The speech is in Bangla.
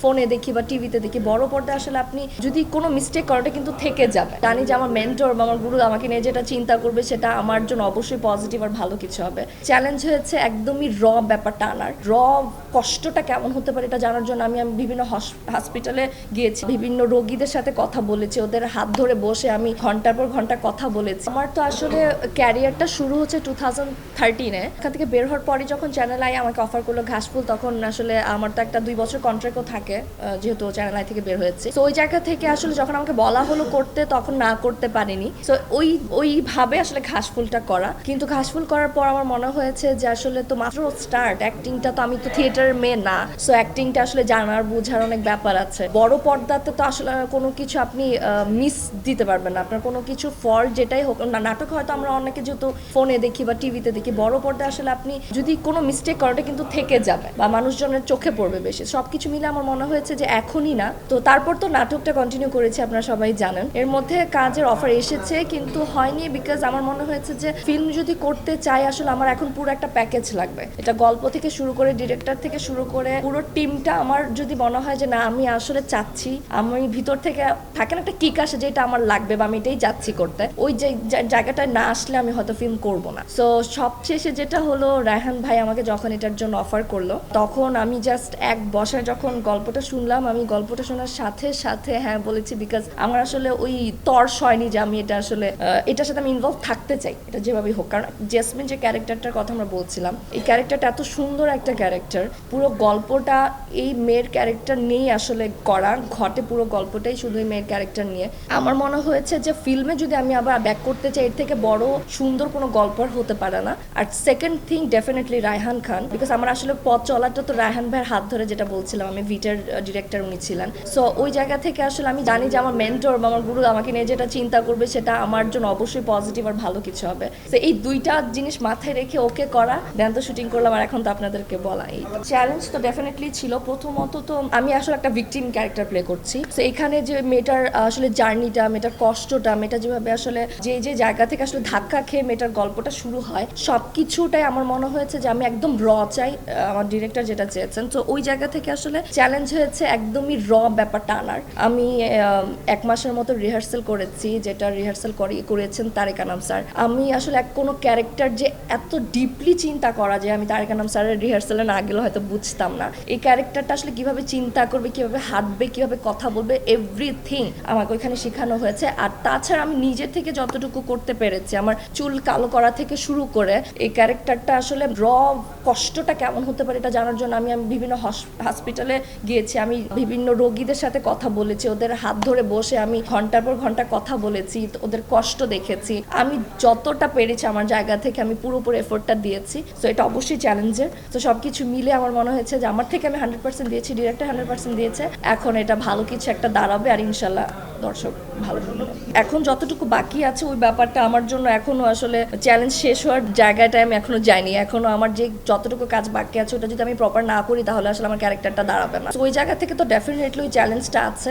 ফোনে দেখি বা টিভিতে দেখি, বড় পর্দায় আসলে আপনি যদি কোনো মিস্টেক করাটা কিন্তু থেকে যাবে। জানি যে আমার মেন্টর বা আমার গুরু আমাকে নিয়ে যেটা চিন্তা করবে সেটা আমার জন্য অবশ্যই পজিটিভ আর ভালো কিছু হবে। চ্যালেঞ্জ হয়েছে একদমই ব্যাপারটা আনার, কষ্টটা কেমন হতে পারে এটা জানার জন্য আমি বিভিন্ন হসপিটালে গিয়েছি, বিভিন্ন রোগীদের সাথে কথা বলেছি, ওদের হাত ধরে বসে আমি ঘন্টার পর ঘন্টা কথা বলেছি। আমার তো আসলে ক্যারিয়ারটা শুরু হচ্ছে 2013-এ। এখান থেকে বের হওয়ার পরই যখন চ্যানেল আই আমাকে অফার করলো ঘাসফুল, তখন আসলে আমার তো একটা 2 বছর কন্ট্রাক্টও থাকে যেহেতু চ্যানেল আই থেকে বের হয়েছে। তো ওই জায়গা থেকে আসলে যখন আমাকে বলা হলো করতে, তখন না করতে পারিনি। তো ওইভাবে আসলে ঘাসফুলটা করা, কিন্তু ঘাসফুল করার পর আমার মনে হয়েছে যে আসলে তো মাত্র স্টার্ট, অ্যাক্টিংটা তো আমি তো থিয়েটারের মেয়ে না, সো অ্যাক্টিংটা আসলে জানার বোঝার অনেক ব্যাপার আছে। বড় পর্দাতে তো আসলে কোনো কিছু আপনি মিস দিতে পারবেন না, আপনার কোনো কিছু ফল্ট যেটাই হোক না। নাটক হয়তো আমরা অনেকে যেহেতু ফোনে দেখি বা টিভিতে দেখি, বড় পর্দায় আসলে আপনি যদি কোনো মিস্টেক করাটা কিন্তু থেকে যাবে বা মানুষজনের চোখে পড়বে বেশি। সবকিছু মিলে আমার মনে হয়েছে যে এখনই না। তো তারপর তো নাটকটা কন্টিনিউ করেছি, আপনারা সবাই জানেন। এর মধ্যে কাজের অফার এসেছে কিন্তু হয়নি, বিকজ আমার মনে হয়েছে যে ফিল্ম যদি করতে চাই আসলে আমার এখন পুরো একটা প্যাকেজ লাগবে। এটা গল্প থেকে শুরু করে, ডিরেক্টর থেকে শুরু করে পুরো টিমটা আমার যদি মনে হয় যে না আমি আসলে চাচ্ছি, আমি ভিতর থেকে থাকে না একটা কিক আসে যেটা আমার লাগবে বা আমি এটাই যাচ্ছি করতে, ওই যে জায়গাটায় না আসলে আমি হয়তো ফিল্ম করব না। সো সবশেষে যেটা হলো, রায়হান ভাই আমাকে যখন এটার জন্য অফার করলো, তখন আমি জাস্ট এক বসায় যখন গল্পটা শুনলাম, আমি গল্পটা শোনার সাথে সাথে হ্যাঁ বলেছি, বিকজ আমার আসলে ওই তর্স হয়নি যে আমি এটা আসলে এটার সাথে আমি ইনভলভ থাকতে চাই, এটা যেভাবেই হোক। কারণ জেসমিন যে ক্যারেক্টারটার কথা আমরা বলছিলাম, এই ক্যারেক্টারটা এত সুন্দর একটা ক্যারেক্টার, পুরো গল্পটা এই মেয়ের ক্যারেক্টার নিয়েই আসলে করা, ঘটে পুরো গল্পটাই শুধু এই মেয়ের ক্যারেক্টার নিয়ে। আমার মনে হয়েছে যে ফিল্মে যদি আমি আবার ব্যাক করতে চাই, এর থেকে বড় সুন্দর কোনো গল্প আর হতে পারে না। আর second thing definitely Raihan Khan, because আমার আসলে পথ চলাটা তো রায়হান ভাইয়ের হাত ধরে, যেটা বলছিলাম আমি ভিটার ডিরেক্টর উনি ছিলেন। সো ওই জায়গা থেকে আসলে আমি জানি যে আমার মেন্টর বা আমার গুরু আমাকে নিয়ে যেটা চিন্তা করবে সেটা আমার জন্য অবশ্যই পজিটিভ আর ভালো কিছু হবে। তো এই দুইটা জিনিস মাথায় রেখে ওকে করা, দেন তো শুটিং করলাম আর এখন তো আপনাদেরকে বলা। এই চ্যালেঞ্জ তো ডেফিনেটলি ছিল। প্রথমত তো আমি আসলে একটা ভিকটিম ক্যারেক্টার প্লে করছি, তো এখানে যে মেয়েটার আসলে জার্নিটা, মেয়েটার কষ্টটা, মেয়েটা যেভাবে আসলে যে জায়গা থেকে আসলে ধাক্কা খেয়ে মেয়েটার গল্পটা শুরু হয়, সবকিছুটাই আমার মনে হয়েছে যে আমি একদম চাই, আমার ডিরেক্টর যেটা চেয়েছেন। তো ওই জায়গা থেকে আসলে চ্যালেঞ্জ হয়েছে একদমই ব্যাপারটা আনার। আমি 1 মাসের মতো রিহার্সাল করেছি, যেটা রিহার্সাল করেছেন তারেক আনাম স্যার। আমি আসলে কোনো ক্যারেক্টার যে এত ডিপলি চিন্তা করা যায়, আমি তারেক আনাম স্যারের রিহার্সালে না গেলে হয়তো বুঝতাম না এই ক্যারেক্টারটা আসলে কিভাবে চিন্তা করবে, কিভাবে হাঁটবে, কিভাবে কথা বলবে, এভরিথিং আমাকে ওইখানে শেখানো হয়েছে। আর তাছাড়া আমি নিজের থেকে যতটুকু করতে পেরেছি, আমার চুল কালো করা থেকে শুরু করে এই ক্যারেক্টারটা আসলে কষ্টটা কেমন হতে পারে এটা জানার জন্য আমি বিভিন্ন হসপিটালে গিয়েছি, আমি বিভিন্ন রোগীদের সাথে কথা বলেছি, ওদের হাত ধরে বসে আমি ঘন্টার পর ঘন্টা কথা বলেছি, ওদের কষ্ট দেখেছি। আমি যতটা পেরেছি আমার জায়গা থেকে আমি পুরোপুরি এফোর্টটা দিয়েছি। তো এটা অবশ্যই চ্যালেঞ্জের। তো সবকিছু মিলে আমার মনে হয়েছে যে আমার থেকে আমি 100% দিয়েছি, ডিরেক্টর 100% দিয়েছে। এখন এটা ভালো কিছু একটা দাঁড়াবে আর ইনশাল্লাহ দর্শক ভালো করবে। এখন যতটুকু বাকি আছে ওই ব্যাপারটা আমার জন্য এখনো আসলে চ্যালেঞ্জ শেষ হওয়ার জায়গাটায় আমি এখনো যাইনি। এখনো আমার যে যতটুকু কাজ বাকি আছে ওটা যদি আমি প্রপার না করি তাহলে আসলে আমার ক্যারেক্টারটা দাঁড়াবে না। তো ওই জায়গা থেকে তো ডেফিনেটলি ওই চ্যালেঞ্জটা আছে।